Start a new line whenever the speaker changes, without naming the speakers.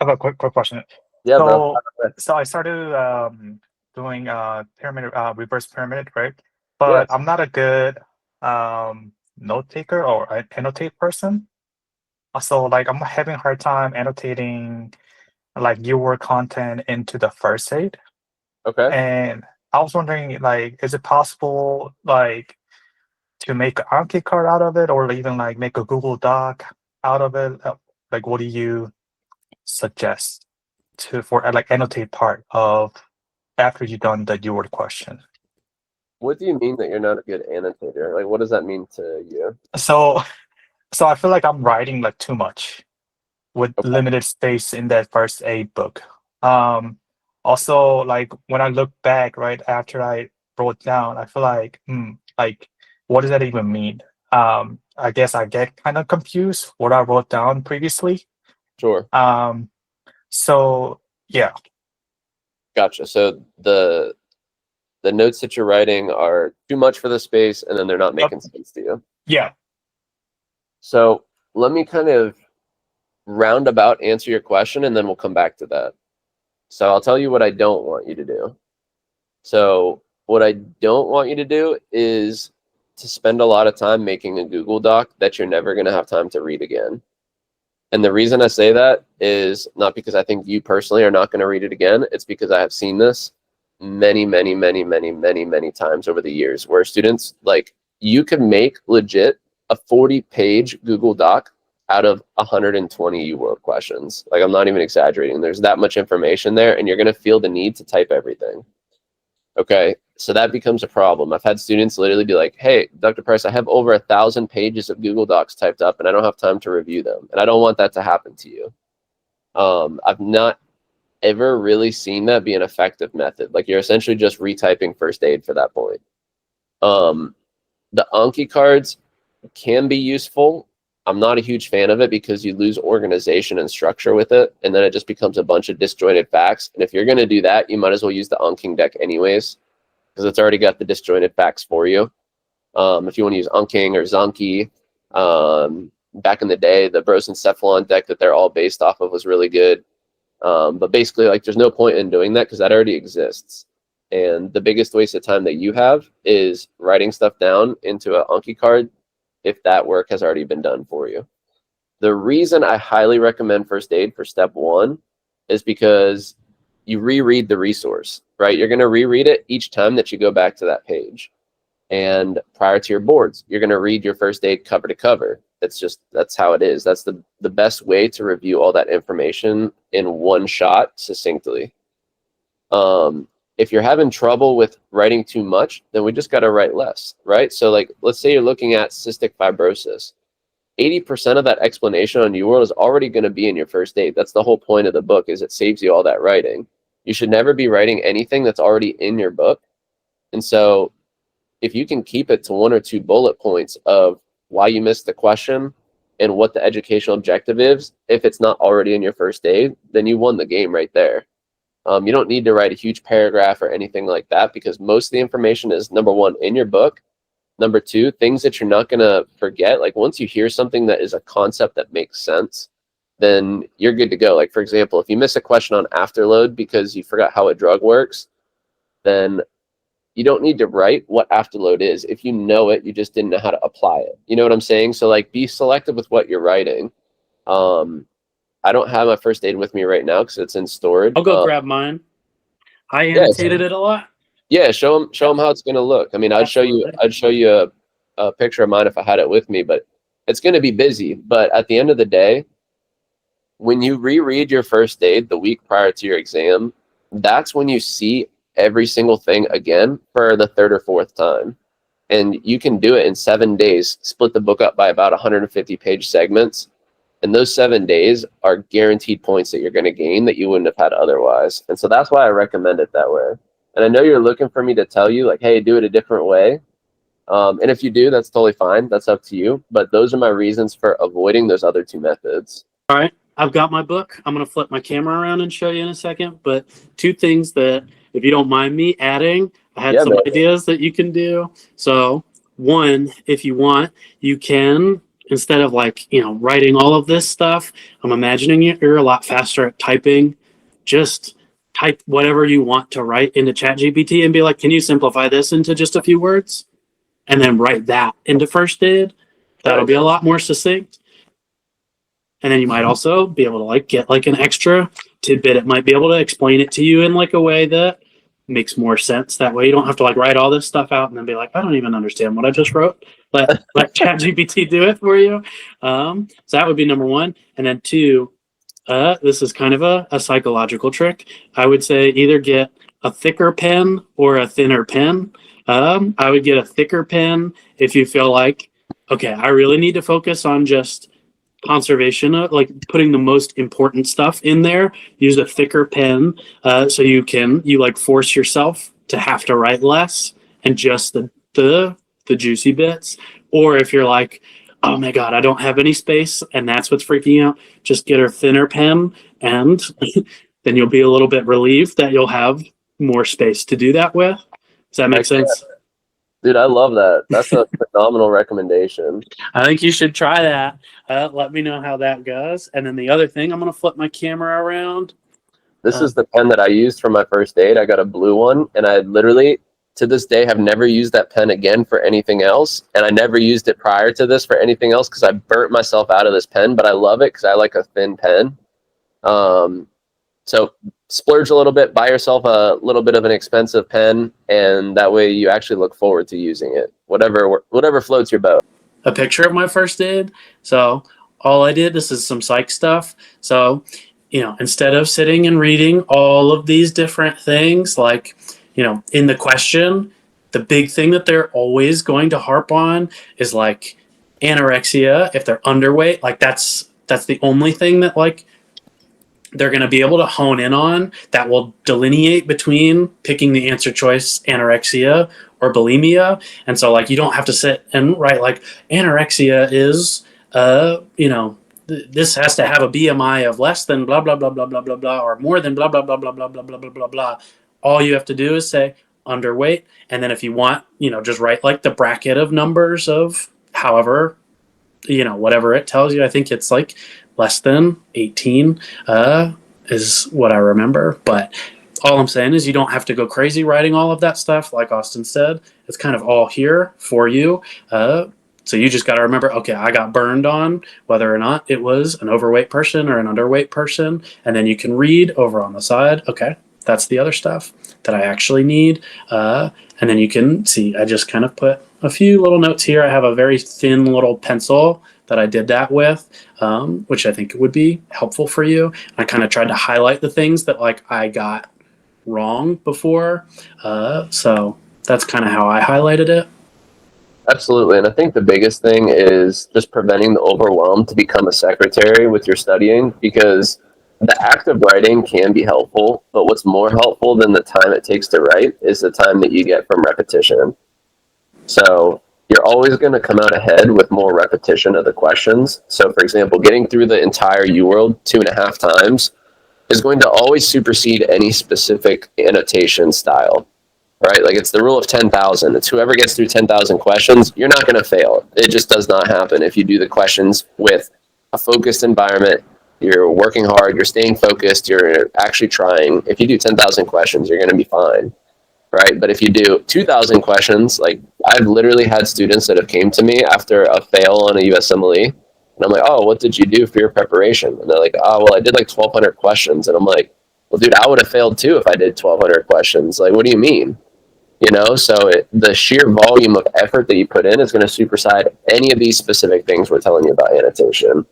I have a quick question.
Yeah, bro.
So I started doing pyramid reverse pyramid, right?
Yeah.
But I'm not a good note taker or annotate person. So like I'm having a hard time annotating like UWorld content into the first aid.
Okay.
And I was wondering, like, is it possible like to make an Anki card out of it, or even like make a Google Doc out of it? Like, what do you suggest to for like annotate part of after you've done the UWorld question?
What do you mean that you're not a good annotator? Like, what does that mean to you?
So, so I feel like I'm writing like too much with
Okay.
limited space in that first aid book. Um, Also, like when I look back, right after I wrote down, I feel like what does that even mean? I guess I get kind of confused what I wrote down previously.
Sure.
Um, so yeah,
Gotcha. So the notes that you're writing are too much for the space, and then they're not
uh,
making sense to you.
yeah,
So let me kind of roundabout answer your question, and then we'll come back to that. So I'll tell you what I don't want you to do. So what I don't want you to do is to spend a lot of time making a Google Doc that you're never going to have time to read again. And the reason I say that is not because I think you personally are not going to read it again. It's because I have seen this many times over the years where students, like, you could make legit a 40-page Google Doc out of 120 UWorld questions. Like, I'm not even exaggerating. There's that much information there, and you're going to feel the need to type everything. Okay, so that becomes a problem. I've had students literally be like, hey, Dr. Price, I have over 1,000 pages of Google Docs typed up and I don't have time to review them. And I don't want that to happen to you. I've not ever really seen that be an effective method. Like, you're essentially just retyping first aid for that point. The Anki cards can be useful. I'm not a huge fan of it because you lose organization and structure with it, and then it just becomes a bunch of disjointed facts. And if you're going to do that, you might as well use the Anking deck anyways, because it's already got the disjointed facts for you. If you want to use Anking or Zanki, back in the day, the Brosencephalon deck that they're all based off of was really good. But basically, like, there's no point in doing that because that already exists. And the biggest waste of time that you have is writing stuff down into an Anki card if that work has already been done for you. The reason I highly recommend first aid for step one is because you reread the resource, right? You're going to reread it each time that you go back to that page. And prior to your boards, you're going to read your first aid cover to cover. That's how it is. That's the best way to review all that information in one shot succinctly. If you're having trouble with writing too much, then we just got to write less, right? So, like, let's say you're looking at cystic fibrosis. 80% of that explanation on UWorld is already going to be in your first aid. That's the whole point of the book, is it saves you all that writing. You should never be writing anything that's already in your book. And so if you can keep it to 1 or 2 bullet points of why you missed the question and what the educational objective is, if it's not already in your first aid, then you won the game right there. You don't need to write a huge paragraph or anything like that because most of the information is, number one, in your book. Number two, things that you're not going to forget. Like, once you hear something that is a concept that makes sense, then you're good to go. Like, for example, if you miss a question on afterload because you forgot how a drug works, then you don't need to write what afterload is. If you know it, you just didn't know how to apply it. You know what I'm saying? So, like, be selective with what you're writing. I don't have my first aid with me right now because it's in storage.
I'll go grab mine. I
Yeah,
annotated it a lot.
yeah, show them how it's gonna look. I mean, I'd show you a picture of mine if I had it with me, but it's gonna be busy. But at the end of the day, when you reread your first aid the week prior to your exam, that's when you see every single thing again for the third or fourth time. And you can do it in 7 days, split the book up by about 150-page segments. And those 7 days are guaranteed points that you're going to gain that you wouldn't have had otherwise. And so that's why I recommend it that way. And I know you're looking for me to tell you, like, hey, do it a different way. And if you do, that's totally fine. That's up to you. But those are my reasons for avoiding those other 2 methods.
All right, I've got my book. I'm going to flip my camera around and show you in a second. But 2 things that, if you don't mind me adding, I had some ideas that you can do. So, one, if you want, you can instead of like, writing all of this stuff, I'm imagining you're a lot faster at typing. Just type whatever you want to write into ChatGPT and be like, can you simplify this into just a few words? And then write that into First Aid. That'll be a lot more succinct. And then you might also be able to like get like an extra tidbit. It might be able to explain it to you in like a way that makes more sense. That way you don't have to like write all this stuff out and then be like, I don't even understand what I just wrote. Let ChatGPT do it for you. So that would be number one. And then two, this is kind of a psychological trick. I would say either get a thicker pen or a thinner pen. I would get a thicker pen if you feel like, okay, I really need to focus on just conservation, like putting the most important stuff in there. Use a thicker pen so you like force yourself to have to write less and just the juicy bits. Or if you're like, oh my god, I don't have any space and that's what's freaking out, just get a thinner pen, and then you'll be a little bit relieved that you'll have more space to do that with. Does that make sense?
Dude, I love that. That's a phenomenal recommendation.
I think you should try that. Let me know how that goes. And then the other thing, I'm going to flip my camera around.
This is the pen that I used for my first aid. I got a blue one, and I literally, to this day, have never used that pen again for anything else. And I never used it prior to this for anything else because I burnt myself out of this pen, but I love it because I like a thin pen. So splurge a little bit, buy yourself a little bit of an expensive pen, and that way you actually look forward to using it. Whatever floats your boat.
A picture of my first aid. So all I did, this is some psych stuff. So, instead of sitting and reading all of these different things, like, in the question, the big thing that they're always going to harp on is like anorexia. If they're underweight, like that's the only thing that like they're going to be able to hone in on that will delineate between picking the answer choice anorexia or bulimia. And so like you don't have to sit and write like anorexia is this has to have a BMI of less than blah blah blah blah blah blah blah or more than blah blah blah blah blah blah blah blah blah blah. All you have to do is say underweight, and then if you want, just write like the bracket of numbers of however, whatever it tells you. I think it's like less than 18 is what I remember. But all I'm saying is you don't have to go crazy writing all of that stuff. Like Austin said, it's kind of all here for you. So you just got to remember, okay, I got burned on whether or not it was an overweight person or an underweight person. And then you can read over on the side, okay, that's the other stuff that I actually need. And then you can see, I just kind of put a few little notes here. I have a very thin little pencil that I did that with, which I think would be helpful for you. I kind of tried to highlight the things that like I got wrong before. So that's kind of how I highlighted it.
Absolutely. And I think the biggest thing is just preventing the overwhelm to become a secretary with your studying, because the act of writing can be helpful, but what's more helpful than the time it takes to write is the time that you get from repetition. So you're always going to come out ahead with more repetition of the questions. So for example, getting through the entire UWorld 2.5 times is going to always supersede any specific annotation style, right? Like it's the rule of 10,000. It's whoever gets through 10,000 questions, you're not going to fail. It just does not happen if you do the questions with a focused environment. You're working hard, you're staying focused, you're actually trying. If you do 10,000 questions, you're going to be fine. Right? But if you do 2,000 questions, like I've literally had students that have came to me after a fail on a USMLE, and I'm like, oh, what did you do for your preparation? And they're like, oh, well, I did like 1,200 questions. And I'm like, well, dude, I would have failed too if I did 1,200 questions. Like, what do you mean? So the sheer volume of effort that you put in is going to supersede any of these specific things we're telling you about annotation.